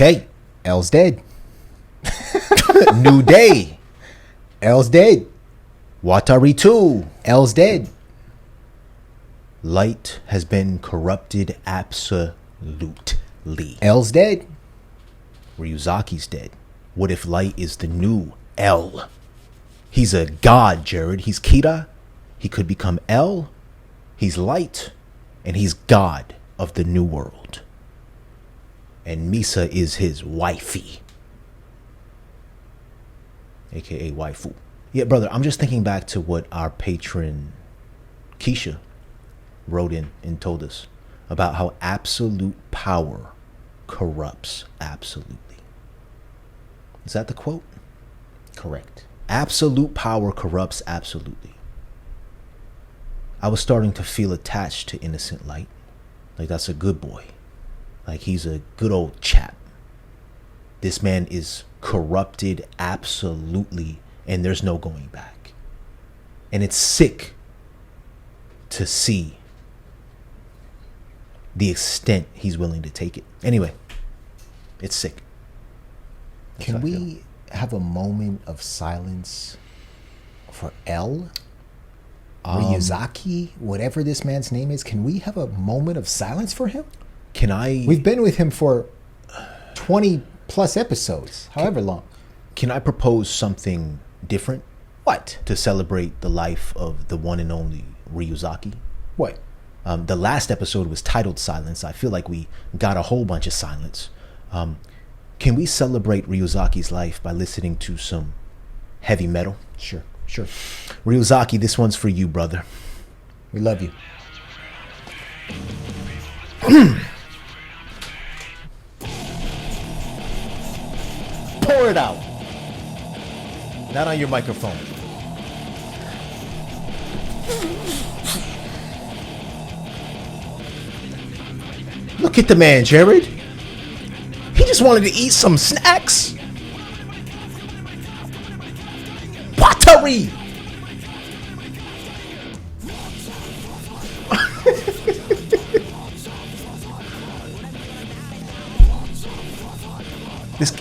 Okay, L's dead. New Day, L's dead. Watari 2, L's dead. Light has been corrupted absolutely. L's dead. Ryuzaki's dead. What if Light is the new L? He's a god, Jared. He's Kira. He could become L. He's Light. And he's god of the new world. And Misa is his wifey. AKA waifu. Yeah, brother, I'm just thinking back to what our patron Keisha wrote in and told us about how absolute power corrupts absolutely. Is that the quote? Correct. Absolute power corrupts absolutely. I was starting to feel attached to Innocent Light. Like, that's a good boy. Like, he's a good old chap. This man is corrupted absolutely, and there's no going back. And it's sick to see the extent he's willing to take it. Anyway, it's sick. Can we have a moment of silence for L? Ryuzaki, whatever this man's name is. Can we have a moment of silence for him? Can I? We've been with him for 20 plus episodes, however long. Can I propose something different? What? To celebrate the life of the one and only Ryuzaki? What? The last episode was titled Silence. I feel like we got a whole bunch of silence. Can we celebrate Ryuzaki's life by listening to some heavy metal? Sure. Ryuzaki, this one's for you, brother. We love you. Pour it out. Not on your microphone. Look at the man, Jared. He just wanted to eat some snacks. Pottery.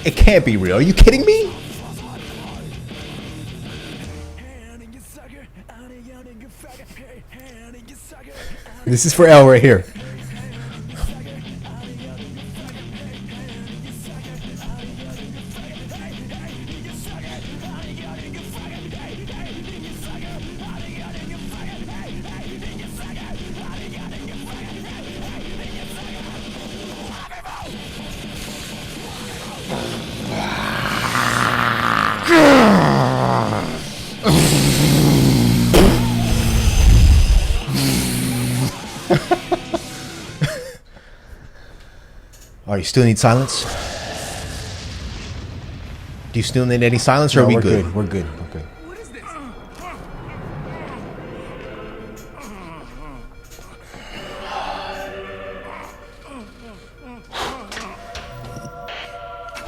It can't be real. Are you kidding me? This is for L right here. All right, you still need silence? Do you still need any silence, or No, are we we're good? We're good. What is this?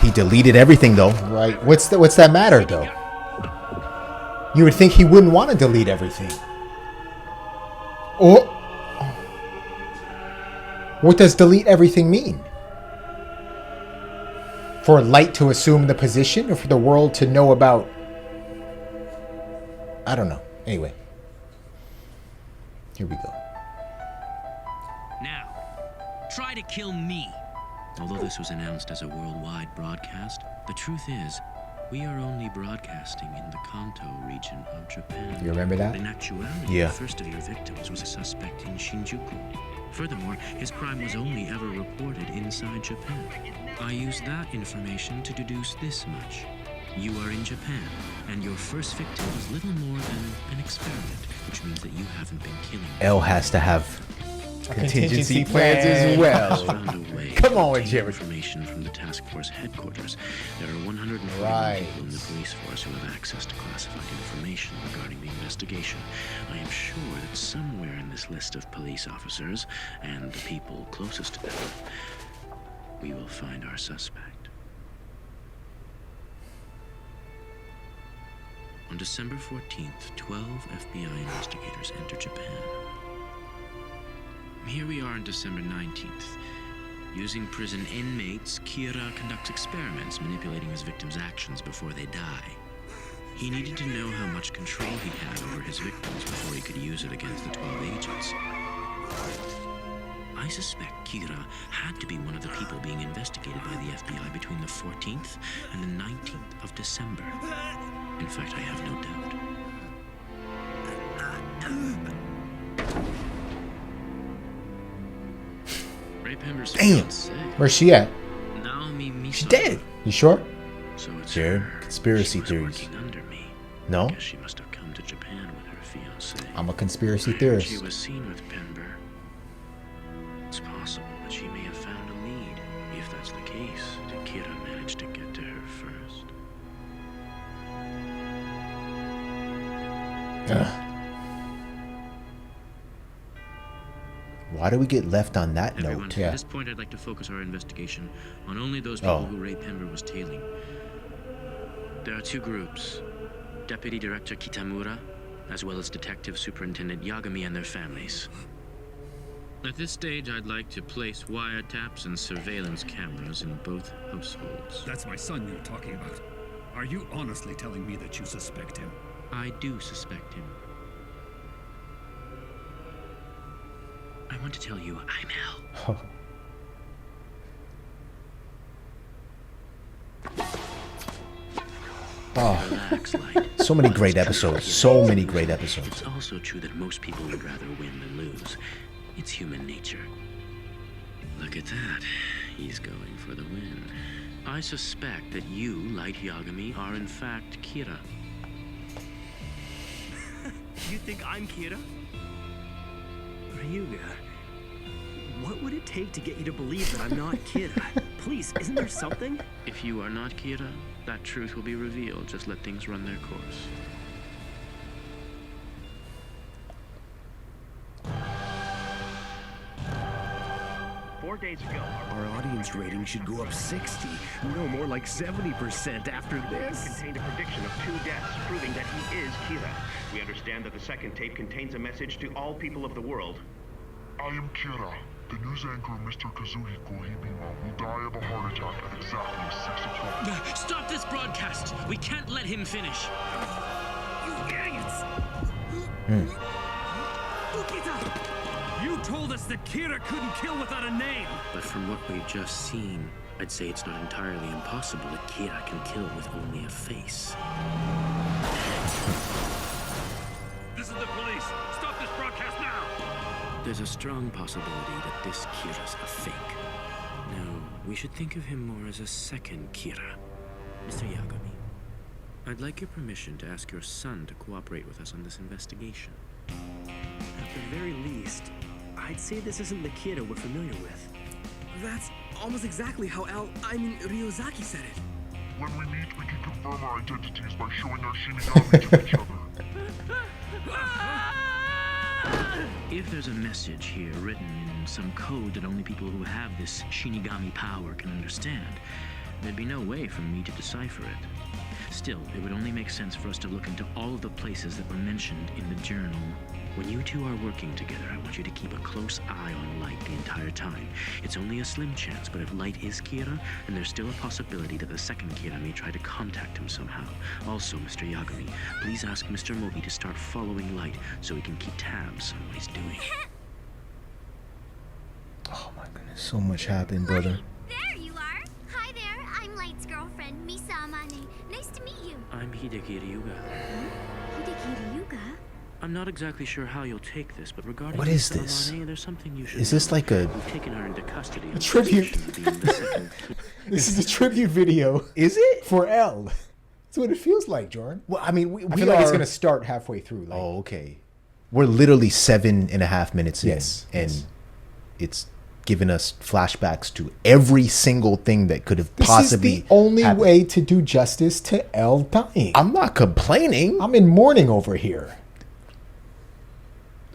He deleted everything, though. Right. What's that matter, though? You would think he wouldn't want to delete everything. Oh. What does delete everything mean? For Light to assume the position, or for the world to know about... I don't know. Anyway. Here we go. Now, try to kill me. Although this was announced as a worldwide broadcast, the truth is, we are only broadcasting in the Kanto region of Japan. You remember that? In actuality, Yeah. the first of your victims was a suspect in Shinjuku. Furthermore, his crime was only ever reported inside Japan. I used that information to deduce this much. You are in Japan, and your first victim was little more than an experiment, which means that you haven't been killing them. L has to have contingency plans as well. Come on, Obtain Jared. Information from the task force headquarters. There are 140 Right. people in the police force who have access to classified information regarding the investigation. I am sure that somewhere in this list of police officers and the people closest to them, we will find our suspect. On December 14th, 12 FBI investigators entered Japan. Here we are on December 19th. Using prison inmates, Kira conducts experiments manipulating his victims' actions before they die. He needed to know how much control he had over his victims before he could use it against the 12 agents. I suspect Kira had to be one of the people being investigated by the FBI between the 14th and the 19th of December. In fact, I have no doubt. Ray Pember's Damn. fiancée, Where's she at? Naomi Misa. She's dead. You sure? So it's Jared, her. conspiracy She was theories. working under me. No? Guess she must have come to Japan with her fiancé. I'm a conspiracy She theorist. was seen with Pember. It's possible that she may have found a lead. If that's the case, did Kira manage to get to her first? Ugh. Why do we get left on that Everyone, note? Yeah. at this point, I'd like to focus our investigation on only those people Oh. who Ray Pember was tailing. There are two groups: Deputy Director Kitamura, as well as Detective Superintendent Yagami and their families. At this stage, I'd like to place wiretaps and surveillance cameras in both households. That's my son you're talking about. Are you honestly telling me that you suspect him? I do suspect him. I want to tell you, I'm Al. Oh, Relax, Light. so many great It's true episodes. for So you. many great episodes. It's also true that most people would rather win than lose. It's human nature. Look at that. He's going for the win. I suspect that you, Light Yagami, are in fact Kira. You think I'm Kira? Ryuga, what would it take to get you to believe that I'm not Kira? Please, isn't there something? If you are not Kira, that truth will be revealed. Just let things run their course. Four days ago, our audience rating should go up 60. No, more like 70% after this. Contained a prediction of 2 deaths, proving that he is Kira. We understand that the second tape contains a message to all people of the world. I am Kira. The news anchor, Mr. Kazuhiko Hibima, will die of a heart attack at exactly 6 o'clock. Stop this broadcast! We can't let him finish! You idiots! Ukita! You told us that Kira couldn't kill without a name! But from what we've just seen, I'd say it's not entirely impossible that Kira can kill with only a face. This is the police! Stop this broadcast now! There's a strong possibility that this Kira's a fake. No, we should think of him more as a second Kira. Mr. Yagami, I'd like your permission to ask your son to cooperate with us on this investigation. At the very least, I'd say this isn't the Kira we're familiar with. That's almost exactly how Ryozaki said it. When we meet, we can confirm our identities by showing our Shinigami to each other. If there's a message here written in some code that only people who have this Shinigami power can understand, there'd be no way for me to decipher it. Still, it would only make sense for us to look into all of the places that were mentioned in the journal. When you two are working together, I want you to keep a close eye on Light the entire time. It's only a slim chance, but if Light is Kira, then there's still a possibility that the second Kira may try to contact him somehow. Also, Mr. Yagami, please ask Mr. Mogi to start following Light so he can keep tabs on what he's doing. Oh my goodness, so much happened, brother. There you are. Hi there. I'm Light's girlfriend, Misa Amane. Nice to meet you. I'm Hideki Ryuga. Hideki Ryuga? I'm not exactly sure how you'll take this, but regarding What is Misa this? Amane, there's something you should Is this know. like a... We've taken her into custody. on tribute. suspicion of being the second This is a tribute video. Is it? For L. That's what it feels like, Jordan. Well, I mean, we I feel are... like it's going to start halfway through. Like, Oh, okay. We're literally 7.5 minutes in. Yes, And yes. it's given us flashbacks to every single thing that could have this possibly is the only happened. way to do justice to L dying. I'm not complaining. I'm in mourning over here.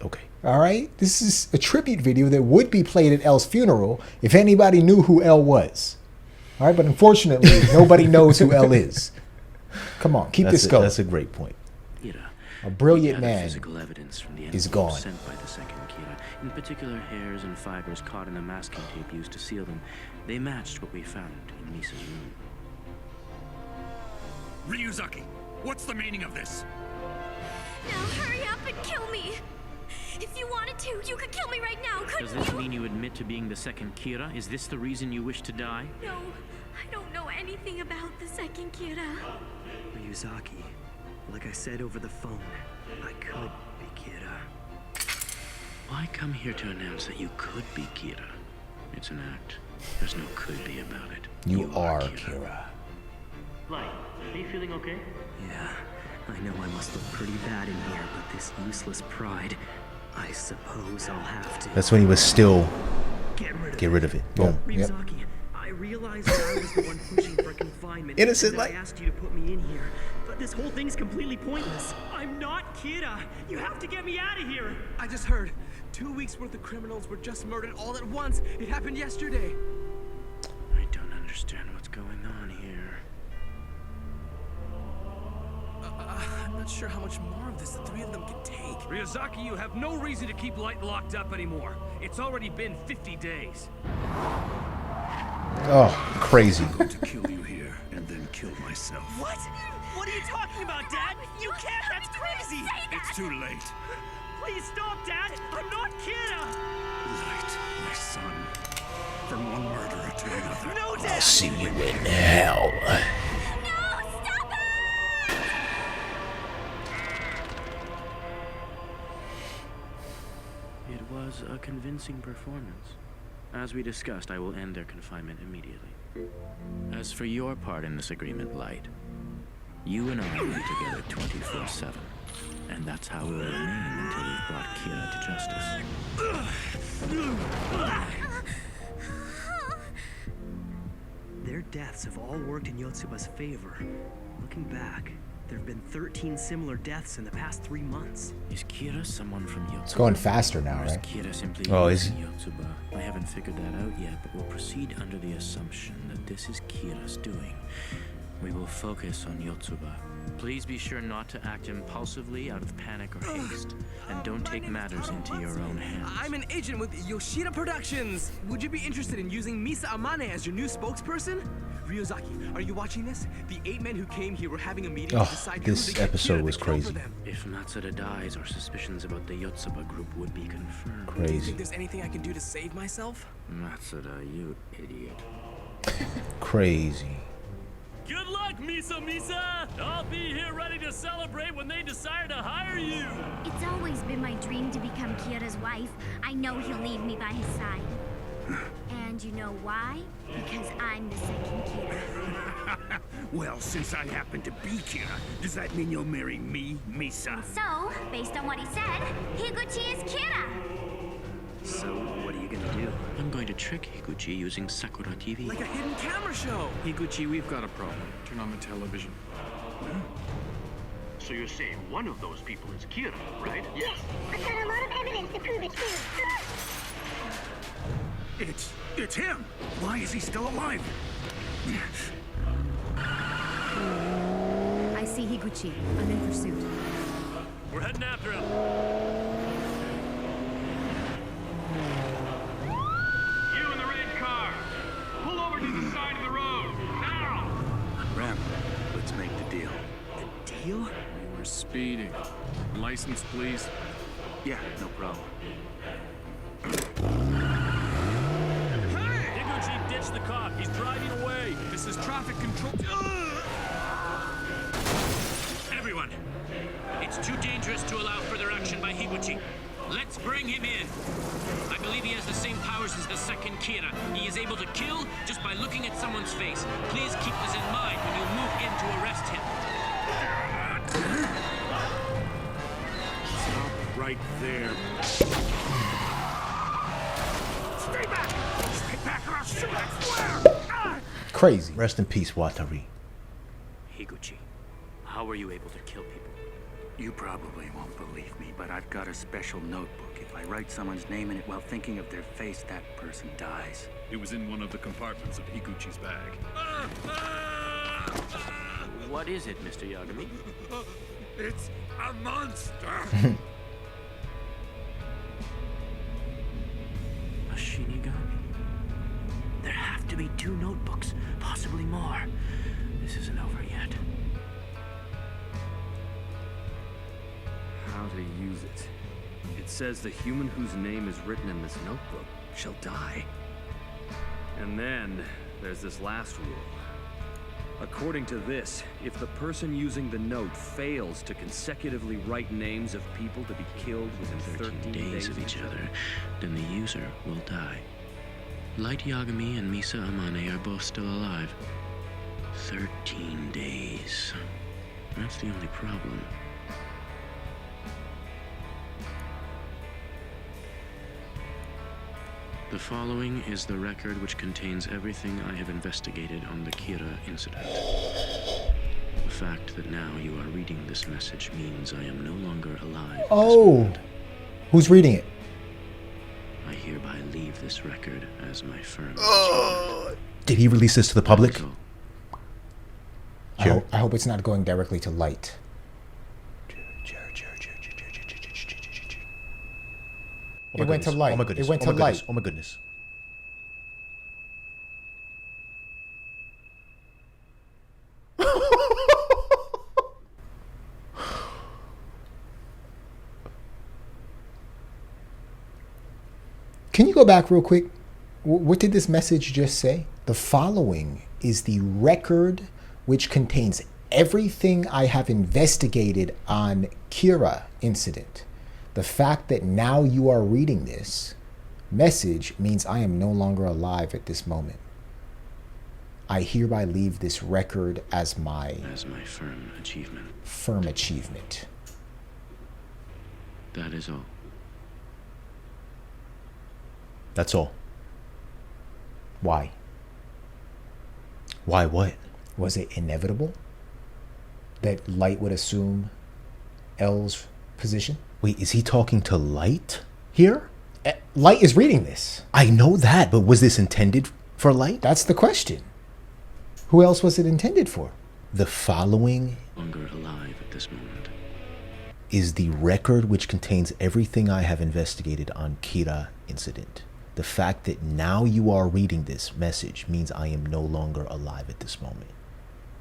Okay. All right? This is a tribute video that would be played at L's funeral if anybody knew who L was. All right? But unfortunately, nobody knows who L is. Come on, keep this going. That's a great point. Kira. A brilliant We gathered man physical evidence from the is envelopes gone. sent by the second Kira. In particular, hairs and fibers caught in the masking tape used to seal them. They matched what we found in Misa's room. Ryuzaki, what's the meaning of this? Now hurry up and kill me. If you wanted to, you could kill me right now, couldn't Does this you? mean you admit to being the second Kira? Is this the reason you wish to die? No, I don't know anything about the second Kira. Ryuzaki, like I said over the phone, I could be Kira. Why come here to announce that you could be Kira? It's an act. There's no could be about it. You are Kira. Light, are you feeling okay? Yeah, I know I must look pretty bad in here, but this useless pride, I suppose I'll have to. That's when he was still Get rid of it. Boom. Yep. Ryuzaki, I realized that I was the one pushing for confinement. Innocent, and that like- I asked you to put me in here, but this whole thing's completely pointless. I'm not Kira. You have to get me out of here. I just heard 2 weeks worth of criminals were just murdered all at once. It happened yesterday. I don't understand what's going on here. I'm not sure how much more of this the three of them can take. Ryuzaki, you have no reason to keep Light locked up anymore. It's already been 50 days. Oh, crazy. I'm going to kill you here and then kill myself. What? What are you talking about, Dad? You can't. That's crazy. It's too late. Please stop, Dad. I'm not Kira. Light, my son. From one murderer to another. No, Dad. See you in hell. No, stop it! It was a convincing performance. As we discussed, I will end their confinement immediately. As for your part in this agreement, Light, you and I will be together 24/7. And that's how we'll remain until we've brought Kira to justice. Their deaths have all worked in Yotsuba's favor. Looking back, there have been 13 similar deaths in the past 3 months. Is Kira someone from Yotsuba? It's going faster now, Or is right? Kira simply Oh, is using Yotsuba? I haven't figured that out yet, but we'll proceed under the assumption that this is Kira's doing. We will focus on Yotsuba. Please be sure not to act impulsively out of panic or haste, and don't take matters into your own hands. I'm an agent with Yoshida Productions. Would you be interested in using Misa Amane as your new spokesperson? Ryuzaki, are you watching this? The 8 men who came here were having a meeting to Oh, decide this who to get episode Kira was to kill for crazy. them. If Matsuda dies, our suspicions about the Yotsuba group would be confirmed. Do you Crazy. think there's anything I can do to save myself? Matsuda, you idiot. Crazy. Good luck, Misa! I'll be here ready to celebrate when they decide to hire you! It's always been my dream to become Kira's wife. I know he'll leave me by his side. And you know why? Because I'm the second Kira. Well, since I happen to be Kira, does that mean you'll marry me, Misa? So, based on what he said, Higuchi is Kira. So, what are you gonna do? I'm going to trick Higuchi using Sakura TV. Like a hidden camera show. Higuchi, we've got a problem. Turn on the television. So you're saying one of those people is Kira, right? Yes, I've got a lot of evidence to prove it too. It's him! Why is he still alive? I see Higuchi. I'm in pursuit. We're heading after him. You in the red car! Pull over to the side of the road! Now! Ram, let's make the deal. The deal? We were speeding. License, please. Yeah, no problem. Higuchi, ditch the cop. He's driving away. This is traffic control. Everyone, it's too dangerous to allow further action by Higuchi. Let's bring him in. I believe he has the same powers as the second Kira. He is able to kill just by looking at someone's face. Please keep this in mind when you move in to arrest him. Stop right there. Stay back! Stay back or I'll shoot, I swear! Ah! Crazy. Rest in peace, Watari. Higuchi, how were you able to kill people? You probably won't believe me, but I've got a special notebook. If I write someone's name in it while thinking of their face, that person dies. It was in one of the compartments of Higuchi's bag. What is it, Mr. Yagami? It's a monster! A Shinigami? There have to be 2 notebooks, possibly more. This isn't over yet. How to use it. It says the human whose name is written in this notebook shall die. And then there's this last rule. According to this, if the person using the note fails to consecutively write names of people to be killed within 13 days of each other, then the user will die. Light Yagami and Misa Amane are both still alive. 13 days. That's the only problem. The following is the record which contains everything I have investigated on the Kira incident. The fact that now you are reading this message means I am no longer alive. Oh, who's reading it? I hereby leave this record as my firm. Did he release this to the public? I hope it's not going directly to Light. Oh, it went to Light. Oh my goodness. It went to Light. Oh my goodness. Can you go back real quick? What did this message just say? The following is the record which contains everything I have investigated on Kira incident. The fact that now you are reading this message means I am no longer alive at this moment. I hereby leave this record as my firm achievement. Firm achievement. That is all. That's all. Why? Why what? Was it inevitable that Light would assume L's position? Wait, is he talking to Light here? Light is reading this. I know that, but was this intended for Light? That's the question. Who else was it intended for? The following Longer alive at this moment is the record which contains everything I have investigated on Kira incident. The fact that now you are reading this message means I am no longer alive at this moment.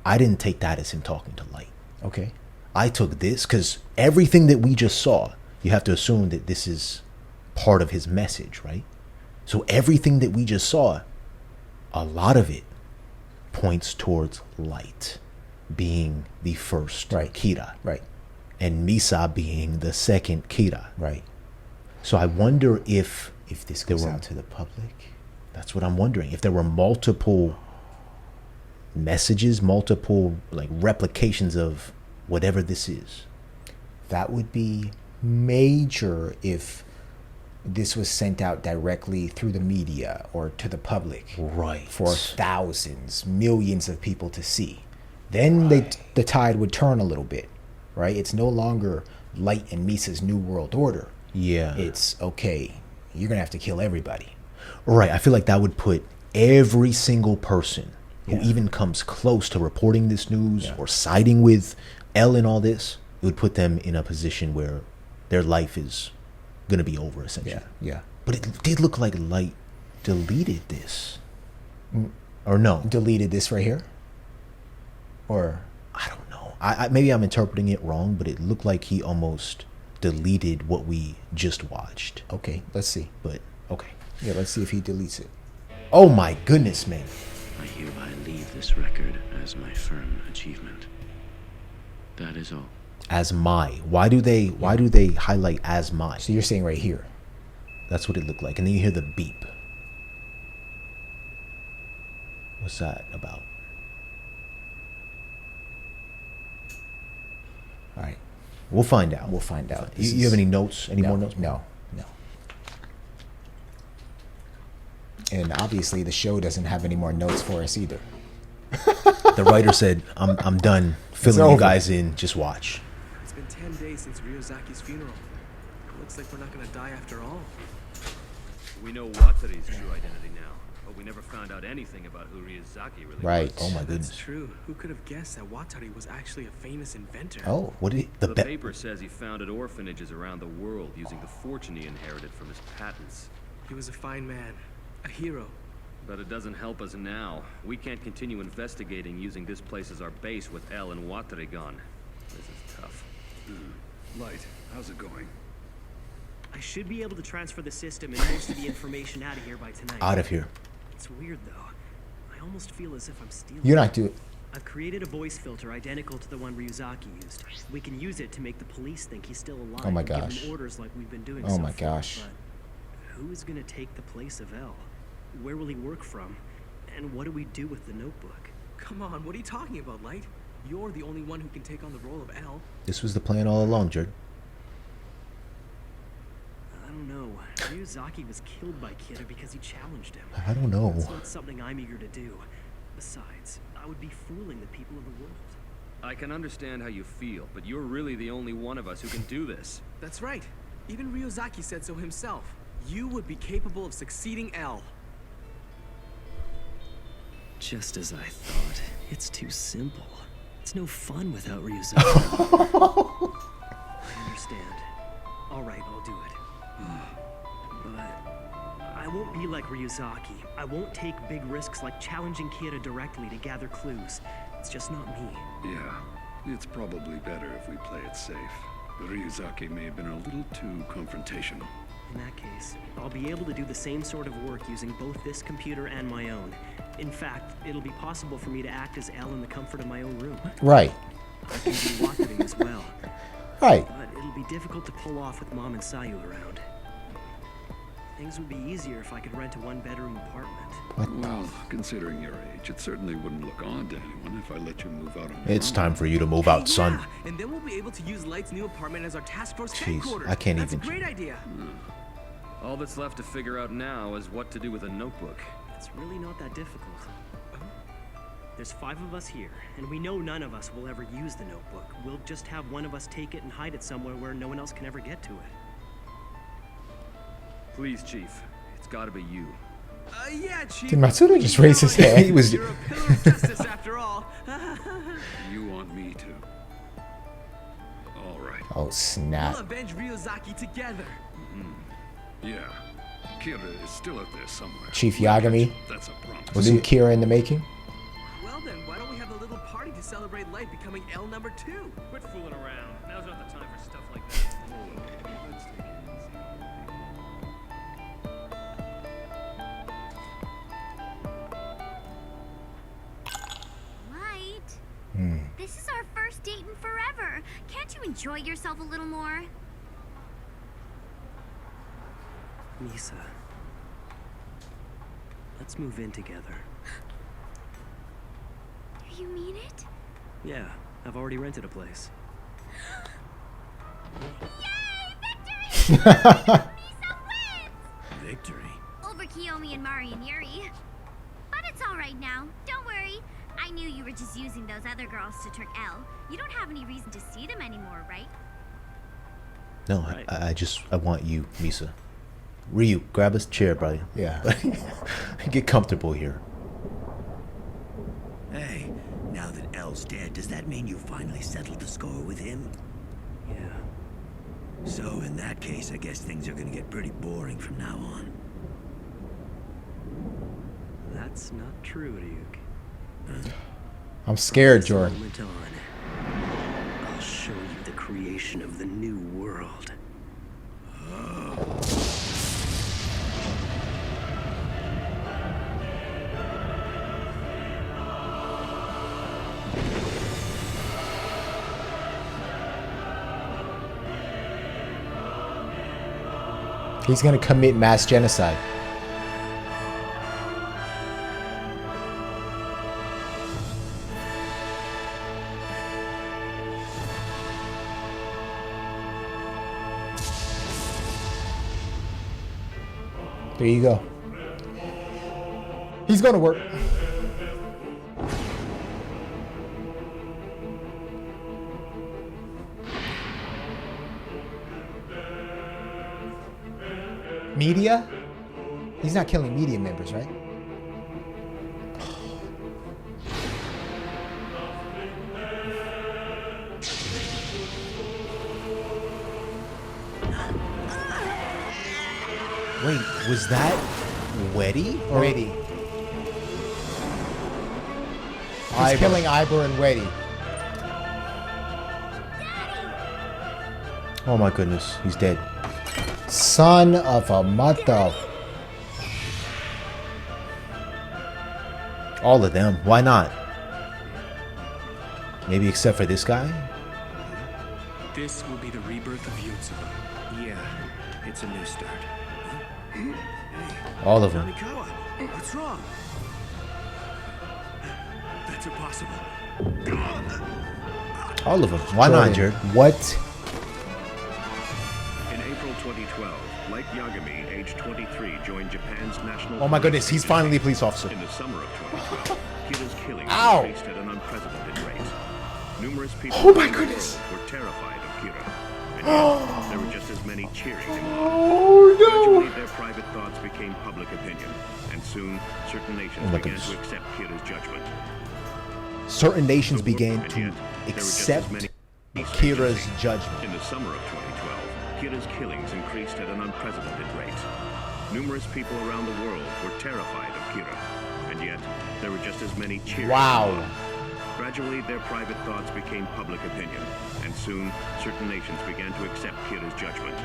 I didn't take that as him talking to Light. Okay. I took this because everything that we just saw, you have to assume that this is part of his message, right? So everything that we just saw, a lot of it points towards Light being the first Kira. Right. And Misa being the second Kira. Right. So I wonder if this goes out to the public. That's what I'm wondering. If there were multiple messages, multiple like replications of whatever this is. That would be major if this was sent out directly through the media or to the public. Right. For thousands, millions of people to see. Then the tide would turn a little bit, right? It's no longer Light and Misa's New World Order. Yeah. It's, okay, you're going to have to kill everybody. Right. I feel like that would put every single person who even comes close to reporting this news or siding with L in all this, it would put them in a position where their life is going to be over, essentially. Yeah. But it did look like Light deleted this. Or no? Deleted this right here? Or? I don't know. I maybe I'm interpreting it wrong, but it looked like he almost deleted what we just watched. Okay, let's see. But, okay. Yeah, let's see if he deletes it. Oh my goodness, man. I hereby leave this record as my firm achievement. That is all. As my. Why do they highlight as my? So you're saying right here. That's what it looked like. And then you hear the beep. What's that about? All right. We'll find out. We'll find out. You have any notes? Any more notes? No. And obviously the show doesn't have any more notes for us either. The writer said, I'm done filling you guys in. Just watch. It's been 10 days since Ryozaki's funeral. Looks like we're not going to die after all. We know Watary's true identity now. But we never found out anything about who Ryuzaki really Right. was. Oh my goodness. That's true. Who could have guessed that Watari was actually a famous inventor? Oh, what did The paper says he founded orphanages around the world using the fortune he inherited from his patents. He was a fine man. A hero. But it doesn't help us now. We can't continue investigating using this place as our base with L and Watari gone. This is tough. Light, how's it going? I should be able to transfer the system and most of the information out of here by tonight. Out of here. It's weird though. I almost feel as if I'm stealing. You're not doing. I've created a voice filter identical to the one Ryuzaki used. We can use it to make the police think he's still alive. Oh my and give gosh. him orders like we've been doing Oh so my far. gosh. But who is going to take the place of L? Where will he work from? And what do we do with the notebook? Come on, what are you talking about, Light? You're the only one who can take on the role of L. This was the plan all along, Jared. I don't know. Ryuzaki was killed by Kira because he challenged him. I don't know. That's not something I'm eager to do. Besides, I would be fooling the people of the world. I can understand how you feel, but you're really the only one of us who can do this. That's right. Even Ryuzaki said so himself. You would be capable of succeeding L. Just as I thought. It's too simple. It's no fun without Ryuzaki. I understand. Alright, I'll do it. But I won't be like Ryuzaki. I won't take big risks like challenging Kira directly to gather clues. It's just not me. Yeah, it's probably better if we play it safe. The Ryuzaki may have been a little too confrontational. In that case, I'll be able to do the same sort of work using both this computer and my own. In fact, it'll be possible for me to act as L in the comfort of my own room. Right. I can do walking as well. Right. But it'll be difficult to pull off with Mom and Sayu around. Things would be easier if I could rent a one-bedroom apartment. Well, considering your age, it certainly wouldn't look odd to anyone if I let you move out on your It's own. time for you to move out, son. Yeah, and then we'll be able to use Light's new apartment as our task force Jeez, headquarters. I can't That's even- a great idea. All that's left to figure out now is what to do with a notebook. It's really not that difficult. There's 5 of us here, and we know none of us will ever use the notebook. We'll just have one of us take it and hide it somewhere where no one else can ever get to it. Please, Chief. It's gotta be you. Yeah, Chief. Did Matsuda just raise his hand? He was. You're a pillar of justice after all. You want me to? All right. Oh We'll snap. avenge Ryuzaki together. Yeah. Kira is still out there somewhere. Chief Yagami. That's a promise. Was it Kira in the making? Well then, why don't we have a little party to celebrate Light becoming L number 2? Quit fooling around. Now's not the time for stuff like that. Light, this is our first date in forever. Can't you enjoy yourself a little more? Misa. Let's move in together. You mean it? Yeah, I've already rented a place. Yay! Victory! Misa wins! Victory? Over Kiyomi and Mari and Yuri. But it's all right now. Don't worry. I knew you were just using those other girls to trick L. You don't have any reason to see them anymore, right? No, Right. I want you, Misa. Ryu, grab a chair, buddy. Yeah. Get comfortable here. Hey, now that L's dead, does that mean you finally settled the score with him? Yeah. So in that case, I guess things are gonna get pretty boring from now on. That's not true, Ryuk. I'm scared, From Jordan. this moment on, I'll show you the creation of the new world. He's gonna commit mass genocide. There you go. He's gonna work. Media? He's not killing media members, right? Wait, was that Weddy? Or Weddy. He's killing Ivor and Weddy. Oh my goodness, he's dead. Son of a mother. All of them. Why not? Maybe except for this guy? This will be the rebirth of Yotsuba. Yeah, it's a new start. All of them. Kamikawa, what's wrong? That's impossible. All of them. Why not, Jared? What? In April 2012, Light Yagami, age 23, joined Japan's national... Oh my goodness, he's finally a police officer. In the summer of 2012, Kira's killings Ow! increased at an unprecedented rate. Numerous people Oh my goodness! were terrified of Kira, and yet there were just as many cheering him on. Oh Gradually, their private thoughts became public opinion, and soon certain nations my began goodness. to accept Kira's judgment. Certain nations began And to yet, there were just accept as many Kira's judgment. In the summer of 2012, Kira's killings increased at an unprecedented rate. Numerous people around the world were terrified of Kira, and yet there were just as many cheering. Wow. him on. Gradually, their private thoughts became public opinion, and soon certain nations began to accept Kira's judgment.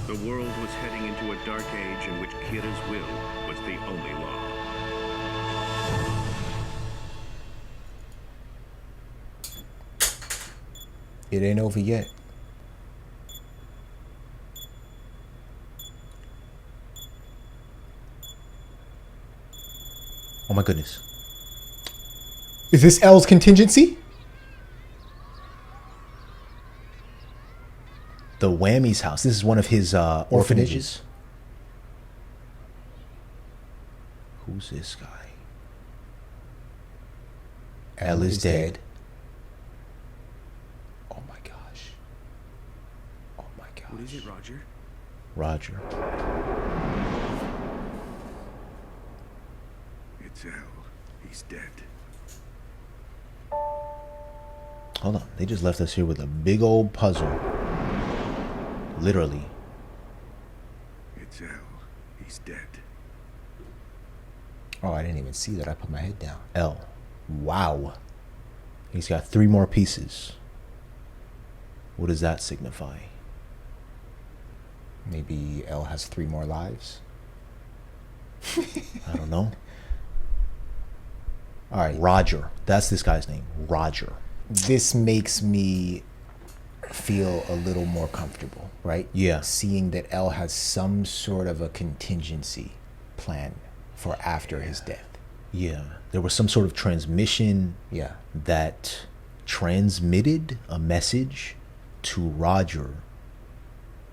The world was heading into a dark age in which Kira's will was the only law. It ain't over yet. Oh my goodness. Is this L's contingency? The Whammy's house. This is one of his orphanages. Who's this guy? L is dead. Oh my gosh. Oh my gosh. What is it, Roger? Roger. It's L. He's dead. Hold on. They just left us here with a big old puzzle. Literally. It's L. He's dead. Oh, I didn't even see that. I put my head down. L. Wow. He's got 3 more pieces. What does that signify? Maybe L has 3 more lives. I don't know. All right. Roger. That's this guy's name. Roger. This makes me feel a little more comfortable, right? Yeah. Seeing that L has some sort of a contingency plan for after his death. Yeah. There was some sort of transmission Yeah. that transmitted a message to Roger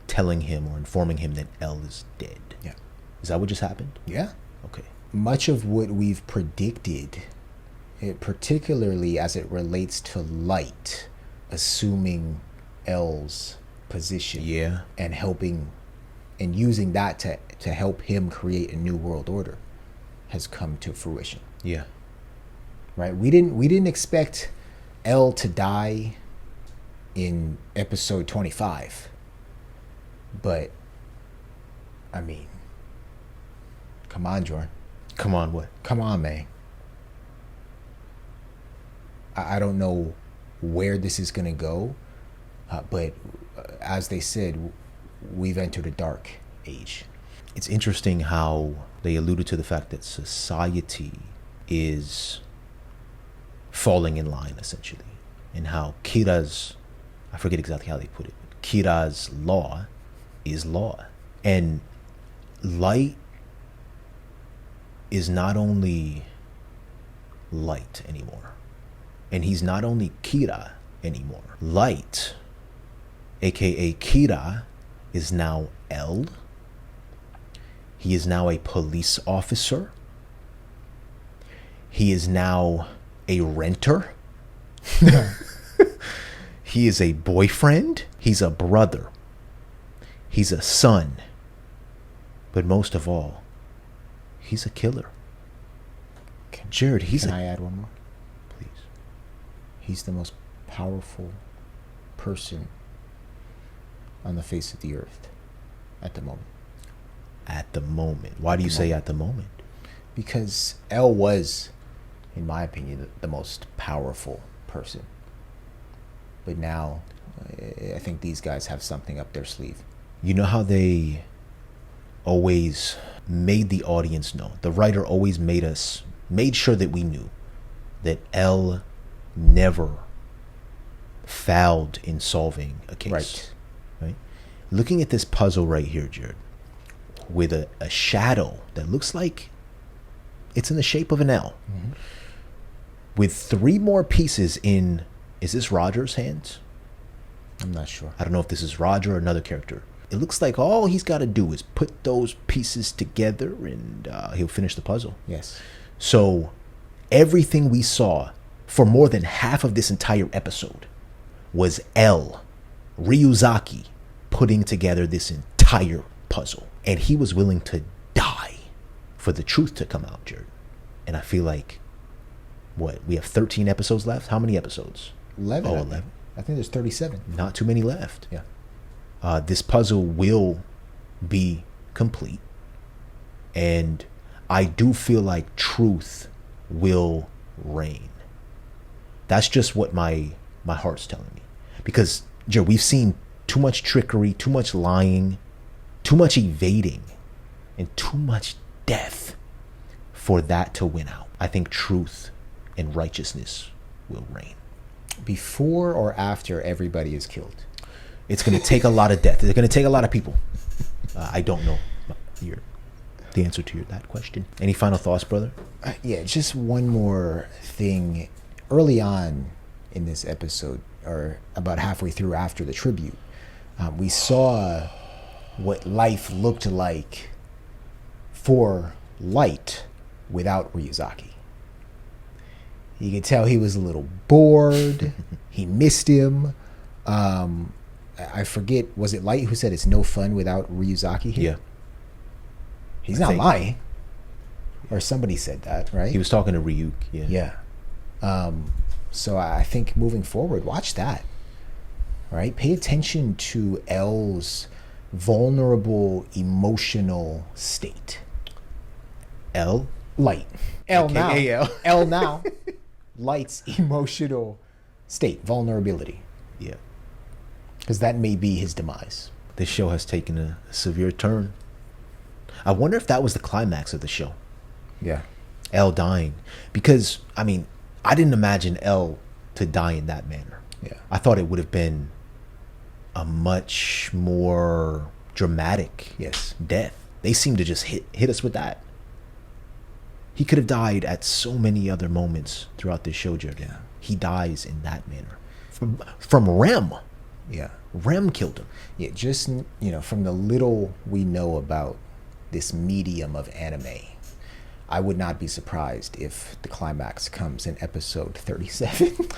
telling him or informing him that L is dead. Yeah. Is that what just happened? Yeah. Okay. Much of what we've predicted, particularly as it relates to Light assuming L's position, Yeah. and helping and using that to help him create a new world order, has come to fruition. Yeah. Right? We didn't expect L to die in episode 25. But I mean, come on, Jordan. Come on, what? Come on, man. I don't know where this is going to go, but as they said, we've entered a dark age. It's interesting how they alluded to the fact that society is falling in line, essentially, and how Kira's, I forget exactly how they put it, but Kira's law is law. And Light is not only Light anymore, and he's not only Kira anymore. Light, aka Kira, is now L. He is now a police officer. He is now a renter. He is a boyfriend. He's a brother. He's a son. But most of all, he's a killer. Jared, Can I add one more? Please. He's the most powerful person on the face of the earth at the moment. at the moment. Why do you say at the moment? Because L was, in my opinion, the most powerful person. But now, I think these guys have something up their sleeve. You know how they always made the audience know? The writer always made sure that we knew that L never fouled in solving a case. Right? Looking at this puzzle right here, Jared, with a shadow that looks like it's in the shape of an L, with 3 more pieces in, is this Roger's hands? I'm not sure. I don't know if this is Roger or another character. It looks like all he's got to do is put those pieces together and he'll finish the puzzle. Yes. So everything we saw for more than half of this entire episode was L, Ryuzaki, putting together this entire puzzle. And he was willing to die for the truth to come out, Jared. And I feel like, we have 13 episodes left? How many episodes? 11. Oh, 11. I think there's 37. Not too many left. Yeah. This puzzle will be complete. And I do feel like truth will reign. That's just what my heart's telling me. Because, Jared, we've seen too much trickery, too much lying, too much evading, and too much death for that to win out. I think truth and righteousness will reign. Before or after everybody is killed? It's going to take a lot of death. It's going to take a lot of people. I don't know the answer to that question. Any final thoughts, brother? Yeah, just one more thing. Early on in this episode, or about halfway through after the tribute, we saw what life looked like for Light without Ryuzaki. You could tell he was a little bored. He missed him. I forget, was it Light who said it's no fun without Ryuzaki here? Yeah. He's not lying. Or somebody said that, right? He was talking to Ryuk, yeah. Yeah. So I think moving forward, watch that. Right? Pay attention to L's vulnerable emotional state. L? Light. L now. L. L now. Light's emotional state, vulnerability. Yeah. Because that may be his demise. This show has taken a severe turn. I wonder if that was the climax of the show. Yeah. L dying. Because, I mean, I didn't imagine L to die in that manner. Yeah. I thought it would have been a much more dramatic death. They seem to just hit us with that. He could have died at so many other moments throughout this show, Jared. Yeah. He dies in that manner. From Rem. Yeah. Rem killed him. Yeah, just, from the little we know about this medium of anime, I would not be surprised if the climax comes in episode 37.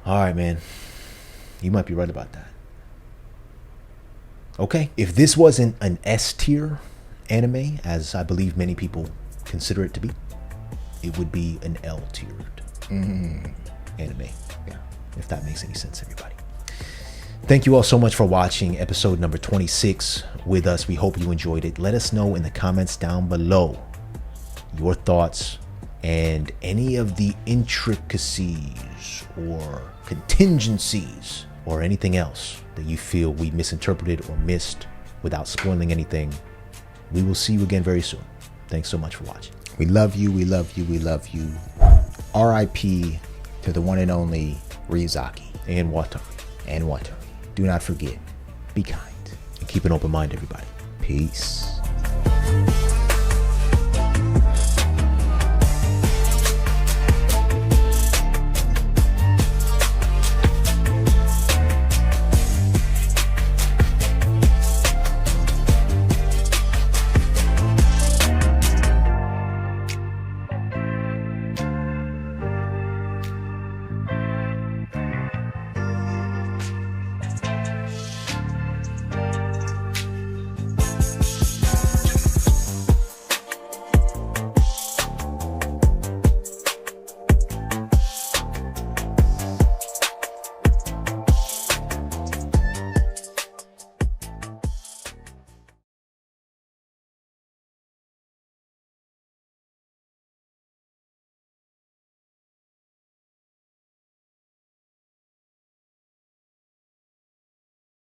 All right, man. You might be right about that. Okay. If this wasn't an S tier anime, as I believe many people consider it to be, it would be an L tiered anime. Yeah. If that makes any sense, everybody. Thank you all so much for watching episode number 26 with us. We hope you enjoyed it. Let us know in the comments down below your thoughts and any of the intricacies or contingencies or anything else that you feel we misinterpreted or missed without spoiling anything. We will see you again very soon. Thanks so much for watching. We love you. We love you. We love you. R.I.P. to the one and only Ryuzaki. And Watari. And Watari. Do not forget, be kind. And keep an open mind, everybody. Peace.